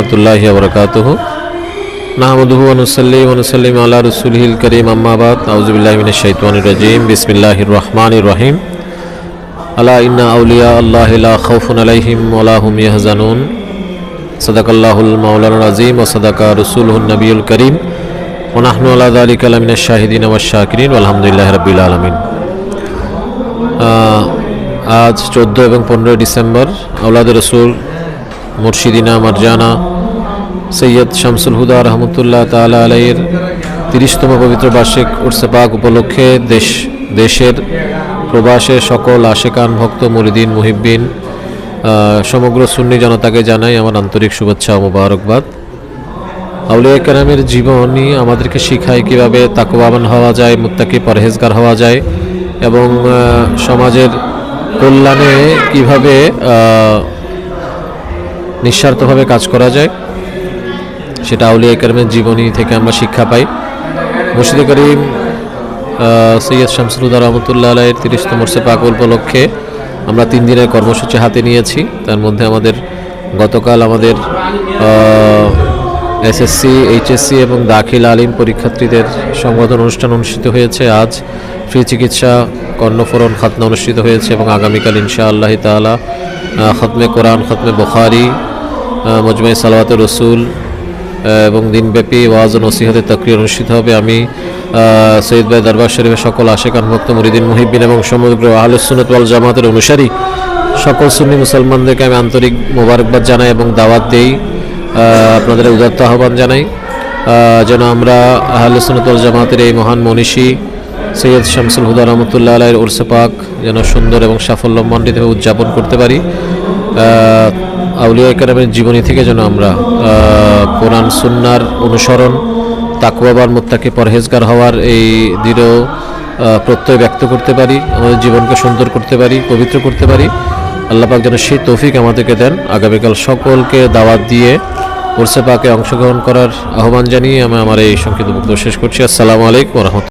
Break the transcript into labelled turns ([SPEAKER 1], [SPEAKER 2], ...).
[SPEAKER 1] রহমতুল্লাহি ওয়া বারাকাতুহু। নাহমাদুহু ওয়া নুসাল্লি ওয়া নুসাল্লিমু আলা রাসূলিহিল কারীম, আম্মা বাদ। আউযু বিল্লাহি মিনাশ শাইতানির রাজীম। বিসমিল্লাহির রহমানির রহিম। আলা ইন্না আউলিয়া আল্লাহি লা খাউফুন আলাইহিম ওয়া লা হুম ইয়াহজানুন। সাদাকাল্লাহুল মাওলানাল আযীম ওয়া সাদাকা রাসূলুহুন নবিয়ুল কারীম ওয়া নাহনু আলা যালিকা লামিনাশ শাহিদিন ওয়াশ শাকিরিন আলহামদুলিল্লাহি রাব্বিল আলামিন। আজ 14 এবং 15 ডিসেম্বর আওলাদে রসুল মুর্শিদিনা মারজানা সৈয়দ শামসুল হুদা রহমতুল্লাহ তাআলা আলাইহির 30তম পবিত্র বার্ষিক উরসে পাক উপলক্ষে দেশের প্রবাসে সকল আশেকান ভক্ত মুরিদিন মুহিব্বিন সমগ্র সুন্নি জনতাকে জানাই আমার আন্তরিক শুভেচ্ছা ও মোবারকবাদ। আউলিয়া কেরামের জীবনী আমাদেরকে শিখায় কীভাবে তাকওয়াবান হওয়া যায়, মুত্তাকি পরহেজগার হওয়া যায় এবং সমাজের কল্যাণে কীভাবে নিঃস্বার্থভাবে কাজ করা যায়, সেটা আউলিয়া কেরামের জীবনী থেকে আমরা শিক্ষা পাই। মুর্শিদে করিম সৈয়দ শামসুল হুদা রহমতুল্লাহ আলাইহির 30তম উরসে পাক উপলক্ষে আমরা 3 দিনের কর্মসূচি হাতে নিয়েছি। তার মধ্যে গতকাল আমাদের এসএসসি, এইচএসসি এবং দাখিল আলিম পরীক্ষার্থীদের সংবর্ধনা অনুষ্ঠান অনুষ্ঠিত হয়েছে। আজ ফ্রি চিকিৎসা কর্ণফোরণ খাতনা অনুষ্ঠিত হয়েছে এবং আগামীকাল ইনশাআল্লাহ তাআলা খতমে কোরআন, খতমে বুখারী, মজমুয়ে সালাওয়াতুর রাসূল এবং দিনব্যাপী ওয়াজ ও নসিহতের তাকরির অনুষ্ঠিত হবে। আমি সৈয়দ ভাই দরবার শরীফের সকল আশেকান ভক্ত মুরিদিন মুহিব্বিন এবং সমগ্র আহলুস সুন্নাত ওয়াল জামাতের অনুসারী সকল সুন্নি মুসলমানদেরকে আমি আন্তরিক মোবারকবাদ জানাই এবং দাওয়াত দেই, আপনাদের উদাত্ত আহ্বান জানাই যেন আমরা আহলুস সুন্নাত ওয়াল জামাতের এই মহান মনীষী সৈয়দ শামসুল হুদা রহমতুল্লাহ আলাইহির উরসে পাক যেন সুন্দর এবং সাফল্যমণ্ডিতভাবে উদযাপন করতে পারি। আউলিয়া কেরামের জীবনী থেকে যেন আমরা কোরআন সুন্নাহর অনুসরণ, তাকওয়াবান মুত্তাকি পরহেজগার হওয়ার এই দৃঢ় প্রত্যয় ব্যক্ত করতে পারি, আমাদের জীবনকে সুন্দর করতে পারি, পবিত্র করতে পারি। আল্লাহ পাক যেন সেই তৌফিক আমাদেরকে দেন। আগামীকাল সকলকে দাওয়াত দিয়ে উরসে পাকে অংশগ্রহণ করার আহ্বান জানিয়ে আমি আমার এই সংক্ষিপ্ত বক্তব্য শেষ করছি। আসসালামু আলাইকুম ওয়া রাহমাতুল্লাহ।